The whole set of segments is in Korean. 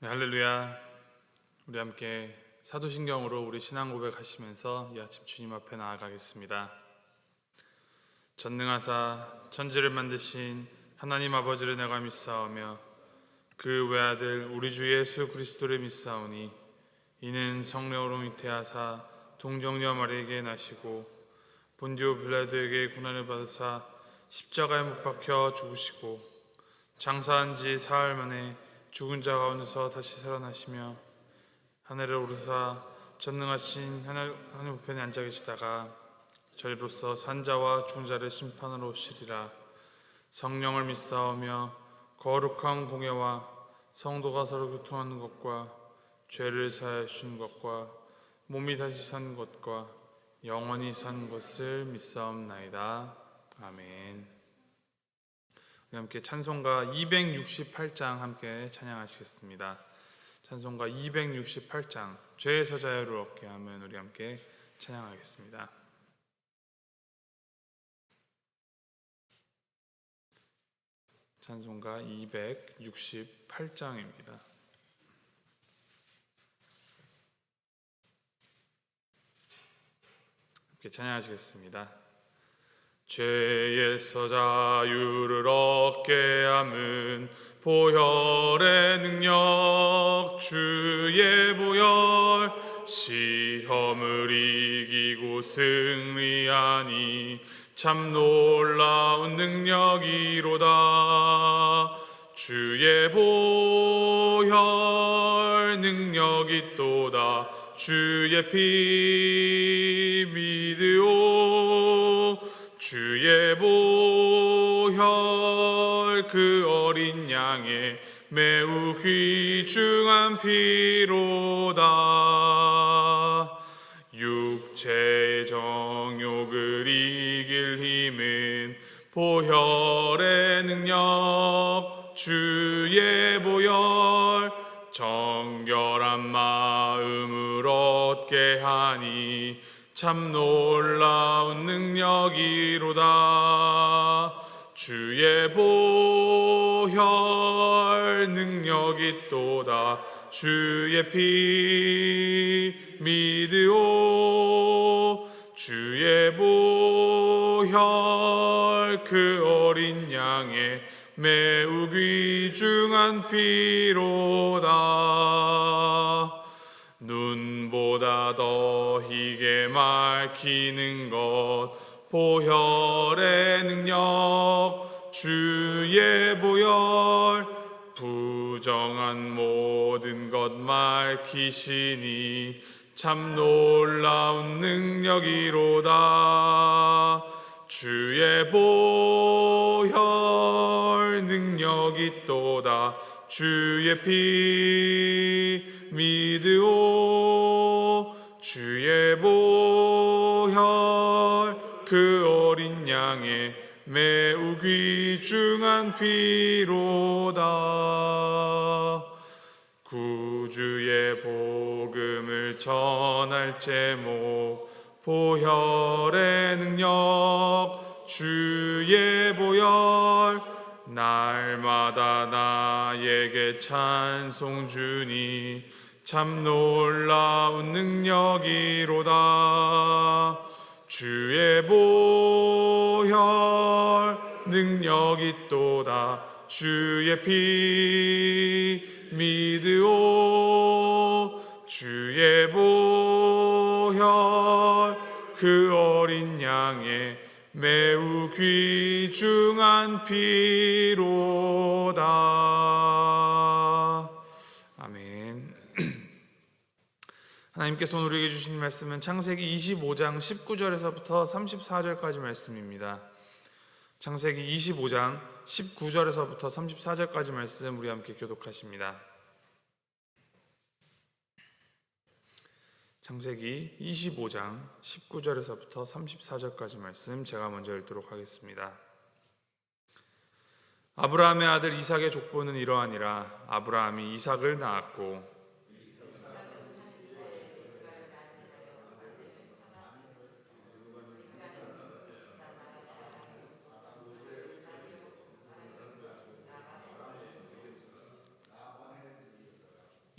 네, 할렐루야. 우리 함께 사도신경으로 우리 신앙 고백하시면서 이 아침 주님 앞에 나아가겠습니다. 전능하사 천지를 만드신 하나님 아버지를 내가 믿사오며 그 외아들 우리 주 예수 그리스도를 믿사오니 이는 성령으로 잉태하사 동정녀 마리에게 나시고 본디오 빌라도에게 고난을 받으사 십자가에 못 박혀 죽으시고 장사한 지 사흘 만에 죽은 자 가운데서 다시 살아나시며 하늘에 오르사 전능하신 하늘 우편에 앉아 계시다가 저리로서 산자와 죽은 자를 심판하러 오시리라. 성령을 믿사오며 거룩한 공예와 성도가 서로 교통하는 것과 죄를 사하여 주시는 것과 몸이 다시 사는 것과 영원히 사는 것을 믿사옵나이다. 아멘. 우리 함께 찬송가 268장 함께 찬양하시겠습니다. 찬송가 268장 죄에서 자유를 얻게 하면 우리 함께 찬양하겠습니다. 찬송가 268장입니다. 함께 찬양하시겠습니다. 죄에서 자유를 얻게 함은 보혈의 능력 주의 보혈 시험을 이기고 승리하니 참 놀라운 능력이로다. 주의 보혈 능력이 또다. 주의 피 믿으오. 주의 보혈 그 어린 양의 매우 귀중한 피로다. 육체의 정욕을 이길 힘은 보혈의 능력 주의 보혈 정결한 마음을 얻게 하니 참 놀라운 능력이로다. 주의 보혈 능력이 또다. 주의 피 믿으오. 주의 보혈 그 어린 양의 매우 귀중한 피로다. 눈보다 더 희게 밝히는 것 보혈의 능력 주의 보혈 부정한 모든 것 밝히시니 참 놀라운 능력이로다. 주의 보혈 능력이 또다. 주의 피 믿으오. 주의 보혈 그 어린 양의 매우 귀중한 피로다. 구주의 복음을 전할 제목 보혈의 능력 주의 보혈 날마다 나에게 찬송 주니 참 놀라운 능력이로다. 주의 보혈 능력이 또다. 주의 피 믿으오. 주의 보혈 그 어린 양의 매우 귀중한 피로다. 아멘. 하나님께서 우리에게 주신 말씀은 창세기 25장 19절에서부터 34절까지 말씀입니다. 창세기 25장 19절에서부터 34절까지 말씀 우리 함께 교독하십니다. 창세기 25장 19절에서부터 34절까지 말씀 제가 먼저 읽도록 하겠습니다. 아브라함의 아들 이삭의 족보는 이러하니라. 아브라함이 이삭을 낳았고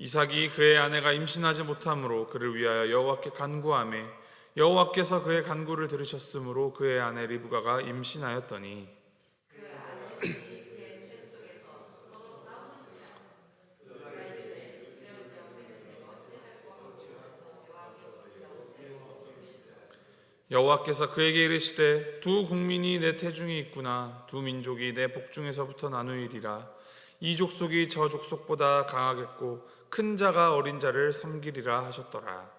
이삭이 그의 아내가 임신하지 못함으로 그를 위하여 여호와께 간구하매 여호와께서 그의 간구를 들으셨으므로 그의 아내 리브가가 임신하였더니 여호와께서 그에게 이르시되 두 국민이 내 태중에 있구나. 두 민족이 내 복중에서부터 나누이리라. 이 족속이 저 족속보다 강하겠고 큰 자가 어린 자를 섬기리라 하셨더라.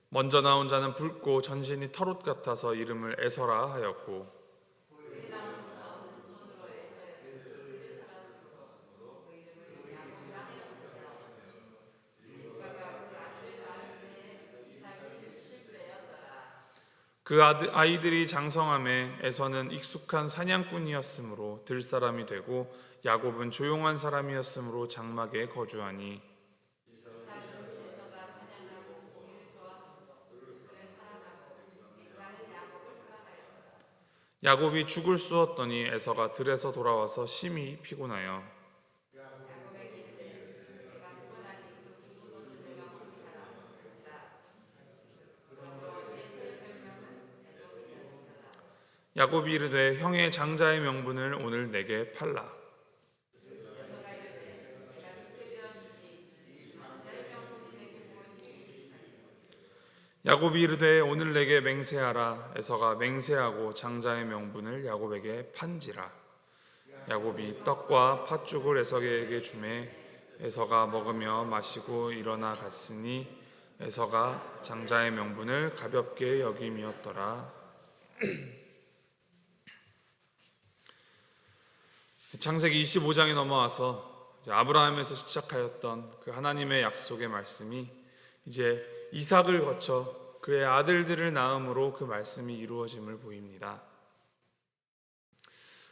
먼저 나온 자는 붉고 전신이 털옷 같아서 이름을 에서라 하였고 그 아이들이 장성함에 에서는 익숙한 사냥꾼이었으므로 들사람이 되고 야곱은 조용한 사람이었으므로 장막에 거주하니 야곱이 죽을 쑤었더니 에서가 들에서 돌아와서 심히 피곤하여 야곱이 이르되 형의 장자의 명분을 오늘 내게 팔라. 야곱이 이르되 오늘 내게 맹세하라. 에서가 맹세하고 장자의 명분을 야곱에게 판지라. 야곱이 떡과 팥죽을 에서에게 주매 에서가 먹으며 마시고 일어나 갔으니 에서가 장자의 명분을 가볍게 여김이었더라. 창세기 25장에 넘어와서 아브라함에서 시작하였던 그 하나님의 약속의 말씀이 이제 이삭을 거쳐 그의 아들들을 낳음으로 그 말씀이 이루어짐을 보입니다.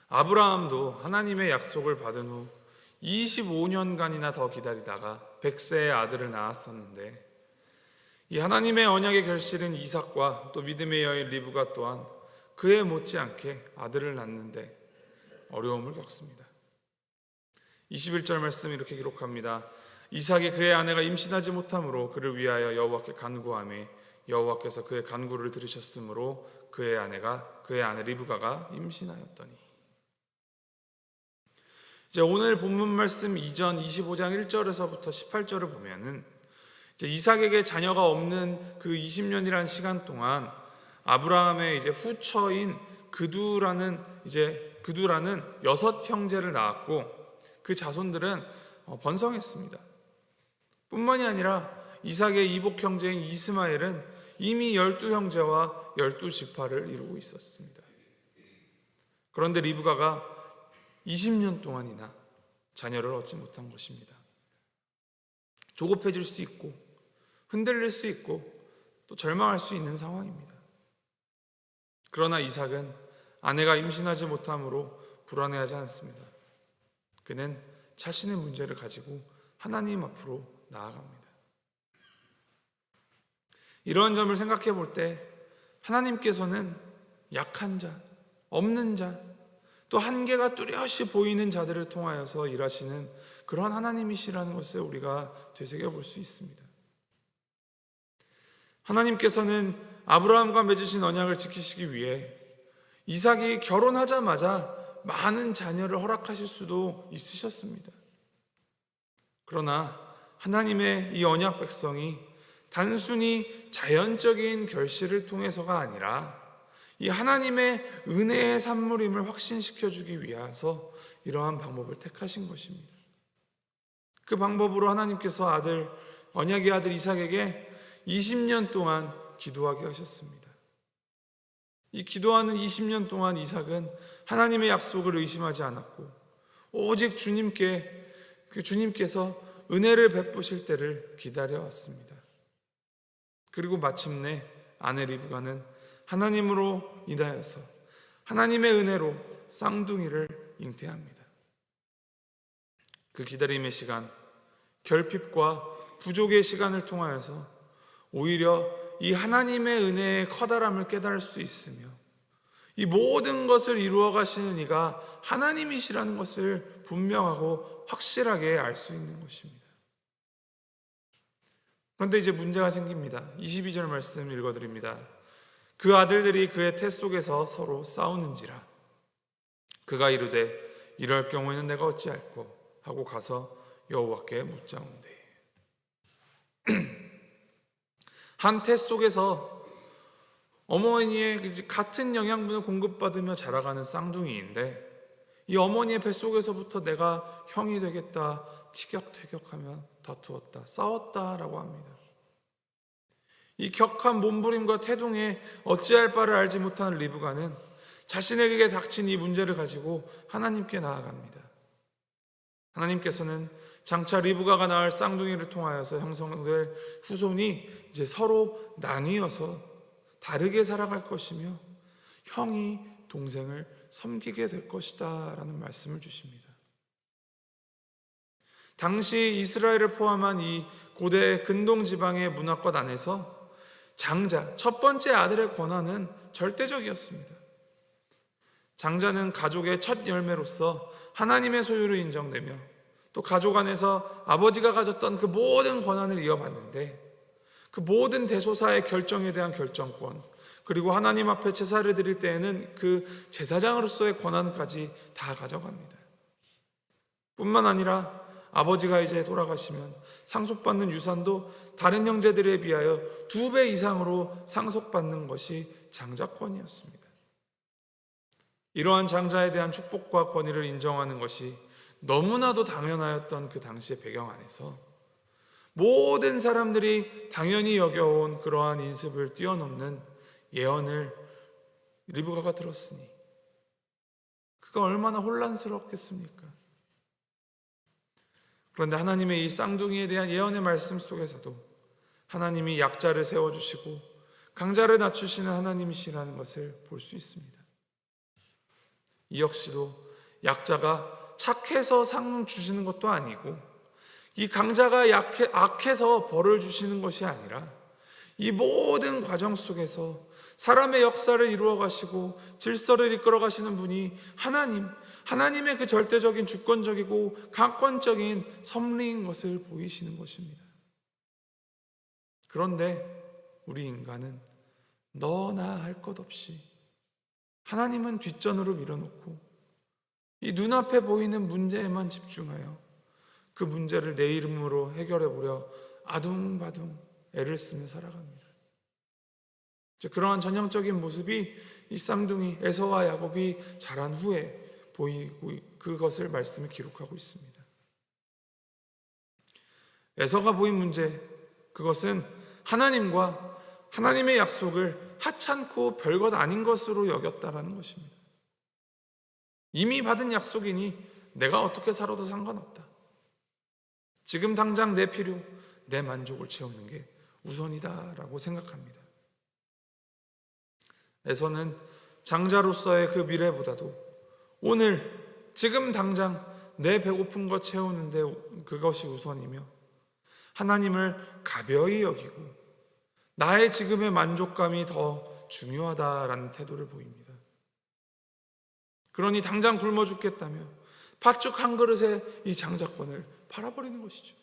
아브라함도 하나님의 약속을 받은 후 25년간이나 더 기다리다가 100세의 아들을 낳았었는데 이 하나님의 언약의 결실은 이삭과 또 믿음의 여인 리브가 또한 그에 못지않게 아들을 낳는데 어려움을 겪습니다. 21절 말씀 이렇게 기록합니다. 이삭이 그의 아내가 임신하지 못함으로 그를 위하여 여호와께 간구하매 여호와께서 그의 간구를 들으셨으므로 그의 아내 리브가가 임신하였더니. 이제 오늘 본문 말씀 이전 25장 1절에서부터 18절을 보면은 이제 이삭에게 자녀가 없는 그 20년이라는 시간 동안 아브라함의 이제 후처인 그두라는 6 형제를 낳았고 그 자손들은 번성했습니다. 뿐만이 아니라 이삭의 이복 형제인 이스마엘은 이미 12형제와 12지파를 이루고 있었습니다. 그런데 리브가가 20년 동안이나 자녀를 얻지 못한 것입니다. 조급해질 수 있고 흔들릴 수 있고 또 절망할 수 있는 상황입니다. 그러나 이삭은 아내가 임신하지 못함으로 불안해하지 않습니다. 그는 자신의 문제를 가지고 하나님 앞으로 나아갑니다. 이러한 점을 생각해 볼 때 하나님께서는 약한 자, 없는 자, 또 한계가 뚜렷이 보이는 자들을 통하여서 일하시는 그런 하나님이시라는 것을 우리가 되새겨 볼 수 있습니다. 하나님께서는 아브라함과 맺으신 언약을 지키시기 위해 이삭이 결혼하자마자 많은 자녀를 허락하실 수도 있으셨습니다. 그러나 하나님의 이 언약 백성이 단순히 자연적인 결실을 통해서가 아니라 이 하나님의 은혜의 산물임을 확신시켜주기 위해서 이러한 방법을 택하신 것입니다. 그 방법으로 하나님께서 언약의 아들 이삭에게 20년 동안 기도하게 하셨습니다. 이 기도하는 20년 동안 이삭은 하나님의 약속을 의심하지 않았고 오직 주님께서 은혜를 베푸실 때를 기다려왔습니다. 그리고 마침내 아내 리브가는 하나님으로 인하여서 하나님의 은혜로 쌍둥이를 잉태합니다. 그 기다림의 시간, 결핍과 부족의 시간을 통하여서 오히려 이 하나님의 은혜의 커다람을 깨달을 수 있으며 이 모든 것을 이루어 가시는 이가 하나님이시라는 것을 분명하고 확실하게 알 수 있는 것입니다. 그런데 이제 문제가 생깁니다. 22절 말씀 읽어드립니다. 그 아들들이 그의 태 속에서 서로 싸우는지라. 그가 이르되 이럴 경우에는 내가 어찌할꼬 하고 가서 여호와께 묻자온대. 한 태 속에서 어머니의 같은 영양분을 공급받으며 자라가는 쌍둥이인데, 이 어머니의 뱃속에서부터 내가 형이 되겠다 티격태격하며 다투었다, 싸웠다라고 합니다. 이 격한 몸부림과 태동에 어찌할 바를 알지 못하는 리브가는 자신에게 닥친 이 문제를 가지고 하나님께 나아갑니다. 하나님께서는 장차 리브가가 낳을 쌍둥이를 통하여서 형성될 후손이 이제 서로 나뉘어서 다르게 살아갈 것이며 형이 동생을 섬기게 될 것이다 라는 말씀을 주십니다. 당시 이스라엘을 포함한 이 고대 근동 지방의 문화권 안에서 장자, 첫 번째 아들의 권한은 절대적이었습니다. 장자는 가족의 첫 열매로서 하나님의 소유로 인정되며 또 가족 안에서 아버지가 가졌던 그 모든 권한을 이어받는데, 그 모든 대소사의 결정에 대한 결정권, 그리고 하나님 앞에 제사를 드릴 때에는 그 제사장으로서의 권한까지 다 가져갑니다. 뿐만 아니라 아버지가 이제 돌아가시면 상속받는 유산도 다른 형제들에 비하여 2배 이상으로 상속받는 것이 장자권이었습니다. 이러한 장자에 대한 축복과 권위를 인정하는 것이 너무나도 당연하였던 그 당시의 배경 안에서 모든 사람들이 당연히 여겨온 그러한 인습을 뛰어넘는 예언을 리브가가 들었으니 그가 얼마나 혼란스럽겠습니까? 그런데 하나님의 이 쌍둥이에 대한 예언의 말씀 속에서도 하나님이 약자를 세워주시고 강자를 낮추시는 하나님이시라는 것을 볼 수 있습니다. 이 역시도 약자가 착해서 상 주시는 것도 아니고, 이 강자가 악해서 벌을 주시는 것이 아니라, 이 모든 과정 속에서 사람의 역사를 이루어 가시고 질서를 이끌어 가시는 분이 하나님의 그 절대적인 주권적이고 강권적인 섭리인 것을 보이시는 것입니다. 그런데 우리 인간은 너나 할 것 없이 하나님은 뒷전으로 밀어놓고 이 눈앞에 보이는 문제에만 집중하여 그 문제를 내 이름으로 해결해 보려 아둥바둥 애를 쓰며 살아갑니다. 그러한 전형적인 모습이 이 쌍둥이 에서와 야곱이 자란 후에 보이고, 그것을 말씀에 기록하고 있습니다. 에서가 보인 문제, 그것은 하나님과 하나님의 약속을 하찮고 별것 아닌 것으로 여겼다라는 것입니다. 이미 받은 약속이니 내가 어떻게 살아도 상관없다. 지금 당장 내 필요, 내 만족을 채우는 게 우선이다라고 생각합니다. 에서는 장자로서의 그 미래보다도 오늘 지금 당장 내 배고픈 것 채우는데 그것이 우선이며, 하나님을 가벼이 여기고 나의 지금의 만족감이 더 중요하다라는 태도를 보입니다. 그러니 당장 굶어 죽겠다며 팥죽 한 그릇에 이 장자권을 팔아버리는 것이죠.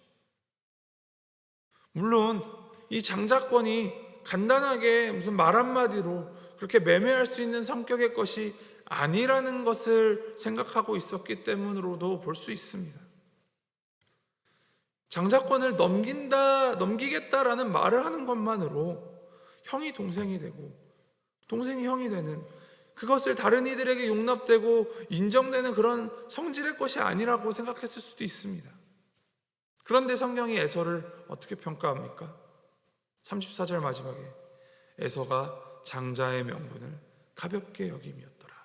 물론 이 장자권이 간단하게 무슨 말 한마디로 그렇게 매매할 수 있는 성격의 것이 아니라는 것을 생각하고 있었기 때문으로도 볼 수 있습니다. 장자권을 넘기겠다라는 말을 하는 것만으로 형이 동생이 되고 동생이 형이 되는, 그것을 다른 이들에게 용납되고 인정되는 그런 성질의 것이 아니라고 생각했을 수도 있습니다. 그런데 성경이 에서를 어떻게 평가합니까? 34절 마지막에 에서가 장자의 명분을 가볍게 여김이었더라.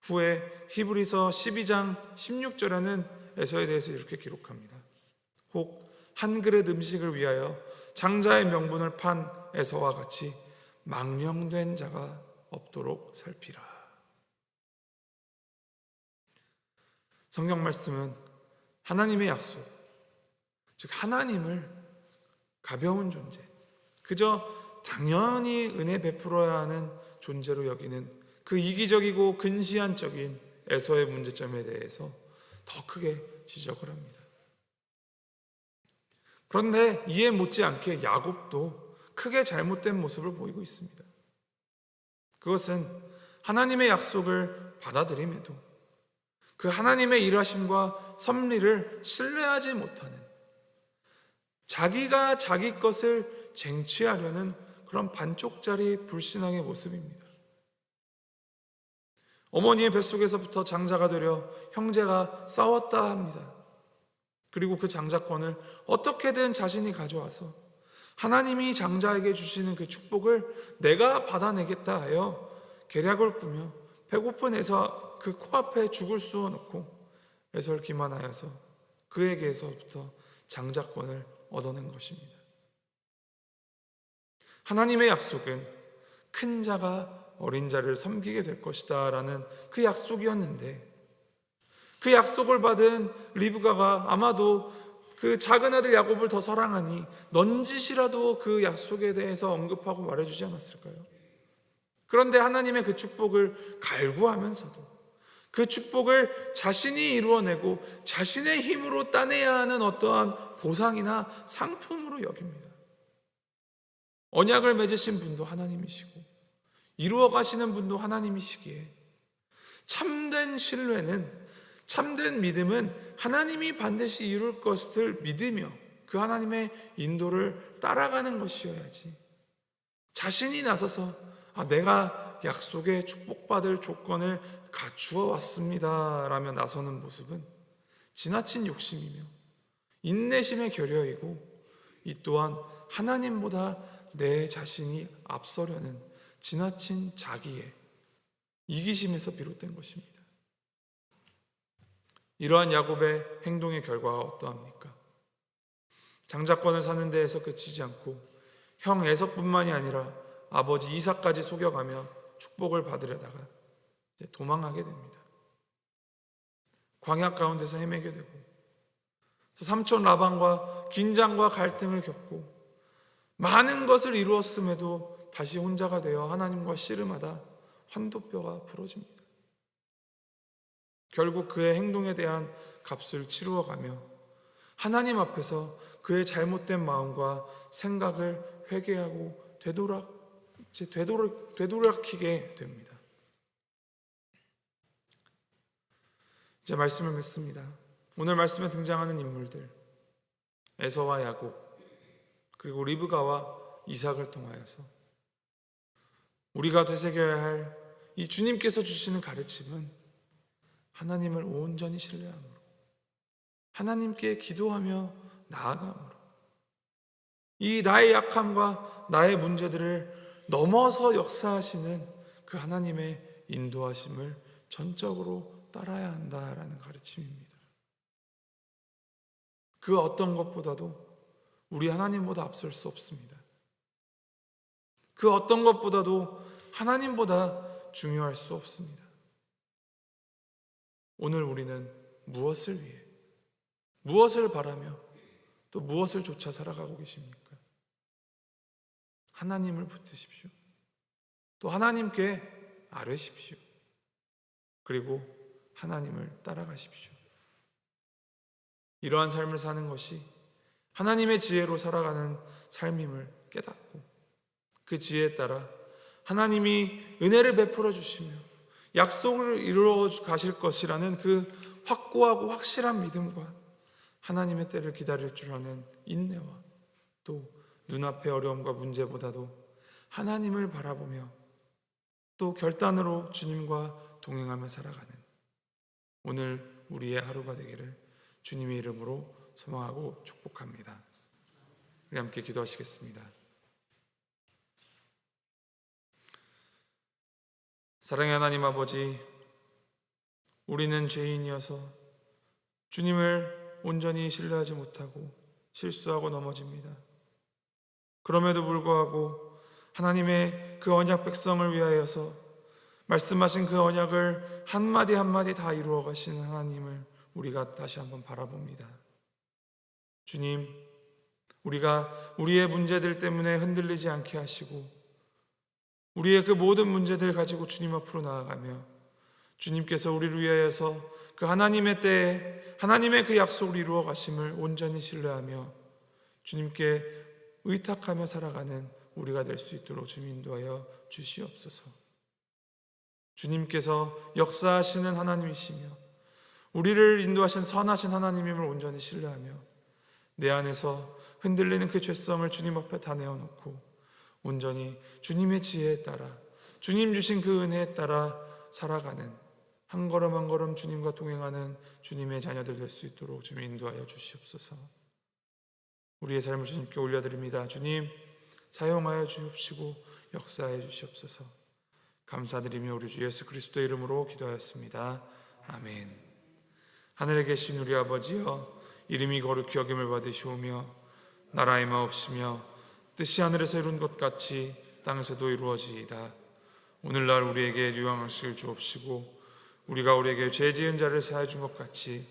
후에 히브리서 12장 16절에는 에서에 대해서 이렇게 기록합니다. 혹 한 그릇 음식을 위하여 장자의 명분을 판 에서와 같이 망령된 자가 없도록 살피라. 성경 말씀은 하나님의 약속, 즉 하나님을 가벼운 존재, 그저 당연히 은혜 베풀어야 하는 존재로 여기는 그 이기적이고 근시안적인 에서의 문제점에 대해서 더 크게 지적을 합니다. 그런데 이에 못지않게 야곱도 크게 잘못된 모습을 보이고 있습니다. 그것은 하나님의 약속을 받아들임에도 그 하나님의 일하심과 섭리를 신뢰하지 못하는, 자기가 자기 것을 쟁취하려는 그런 반쪽짜리 불신앙의 모습입니다. 어머니의 뱃속에서부터 장자가 되려 형제가 싸웠다 합니다. 그리고 그 장자권을 어떻게든 자신이 가져와서 하나님이 장자에게 주시는 그 축복을 내가 받아내겠다 하여 계략을 꾸며 배고픈 에서 그 코앞에 죽을 쑤어놓고 에서를 기만하여서 그에게서부터 장자권을 얻어낸 것입니다. 하나님의 약속은 큰 자가 어린 자를 섬기게 될 것이다 라는 그 약속이었는데, 그 약속을 받은 리브가가 아마도 그 작은 아들 야곱을 더 사랑하니 넌지시라도 그 약속에 대해서 언급하고 말해주지 않았을까요? 그런데 하나님의 그 축복을 갈구하면서도 그 축복을 자신이 이루어내고 자신의 힘으로 따내야 하는 어떠한 보상이나 상품으로 여깁니다. 언약을 맺으신 분도 하나님이시고 이루어 가시는 분도 하나님이시기에 참된 신뢰는, 참된 믿음은 하나님이 반드시 이룰 것을 믿으며 그 하나님의 인도를 따라가는 것이어야지, 자신이 나서서 내가 약속의 축복받을 조건을 갖추어 왔습니다 라며 나서는 모습은 지나친 욕심이며 인내심의 결여이고, 이 또한 하나님보다 내 자신이 앞서려는 지나친 자기의 이기심에서 비롯된 것입니다. 이러한 야곱의 행동의 결과가 어떠합니까? 장자권을 사는 데에서 그치지 않고 형 에서뿐만이 아니라 아버지 이삭까지 속여가며 축복을 받으려다가 이제 도망하게 됩니다. 광야 가운데서 헤매게 되고, 삼촌 라반과 긴장과 갈등을 겪고 많은 것을 이루었음에도 다시 혼자가 되어 하나님과 씨름하다 환도뼈가 부러집니다. 결국 그의 행동에 대한 값을 치루어가며 하나님 앞에서 그의 잘못된 마음과 생각을 회개하고 되돌아키게 됩니다. 이제 말씀을 맺습니다. 오늘 말씀에 등장하는 인물들, 에서와 야곱, 그리고 리브가와 이삭을 통하여서 우리가 되새겨야 할 이 주님께서 주시는 가르침은 하나님을 온전히 신뢰함으로, 하나님께 기도하며 나아감으로, 이 나의 약함과 나의 문제들을 넘어서 역사하시는 그 하나님의 인도하심을 전적으로 따라야 한다라는 가르침입니다. 그 어떤 것보다도 우리 하나님보다 앞설 수 없습니다. 그 어떤 것보다도 하나님보다 중요할 수 없습니다. 오늘 우리는 무엇을 위해, 무엇을 바라며 또 무엇을 좇아 살아가고 계십니까? 하나님을 붙드십시오. 또 하나님께 아뢰십시오. 그리고 하나님을 따라가십시오. 이러한 삶을 사는 것이 하나님의 지혜로 살아가는 삶임을 깨닫고 그 지혜에 따라 하나님이 은혜를 베풀어 주시며 약속을 이루어 가실 것이라는 그 확고하고 확실한 믿음과 하나님의 때를 기다릴 줄 아는 인내와 또 눈앞의 어려움과 문제보다도 하나님을 바라보며 또 결단으로 주님과 동행하며 살아가는 오늘 우리의 하루가 되기를 주님의 이름으로 소망하고 축복합니다. 우리 함께 기도하시겠습니다. 사랑의 하나님 아버지, 우리는 죄인이어서 주님을 온전히 신뢰하지 못하고 실수하고 넘어집니다. 그럼에도 불구하고 하나님의 그 언약 백성을 위하여서 말씀하신 그 언약을 한마디 한마디 다 이루어 가시는 하나님을 우리가 다시 한번 바라봅니다. 주님, 우리가 우리의 문제들 때문에 흔들리지 않게 하시고 우리의 그 모든 문제들 가지고 주님 앞으로 나아가며 주님께서 우리를 위하여서 그 하나님의 때에 하나님의 그 약속을 이루어 가심을 온전히 신뢰하며 주님께 의탁하며 살아가는 우리가 될 수 있도록 주님 인도하여 주시옵소서. 주님께서 역사하시는 하나님이시며 우리를 인도하신 선하신 하나님임을 온전히 신뢰하며 내 안에서 흔들리는 그 죄성을 주님 앞에 다 내어놓고 온전히 주님의 지혜에 따라 주님 주신 그 은혜에 따라 살아가는 한 걸음 한 걸음 주님과 동행하는 주님의 자녀들 될 수 있도록 주님 인도하여 주시옵소서. 우리의 삶을 주님께 올려드립니다. 주님 사용하여 주옵시고 역사하여 주시옵소서. 감사드리며 우리 주 예수 그리스도의 이름으로 기도하였습니다. 아멘. 하늘에 계신 우리 아버지여, 이름이 거룩히 여김을 받으시오며 나라의 마옵시며 뜻이 하늘에서 이룬 것 같이 땅에서도 이루어지이다. 오늘날 우리에게 유황하실 주옵시고 우리가 우리에게 죄 지은 자를 사하여 준 것 같이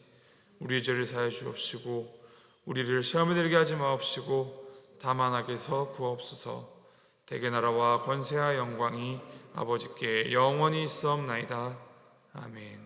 우리의 죄를 사하여 주옵시고 우리를 시험에 들게 하지 마옵시고 다만 악에서 구하옵소서. 대개 나라와 권세와 영광이 아버지께 영원히 있사옵나이다. 아멘.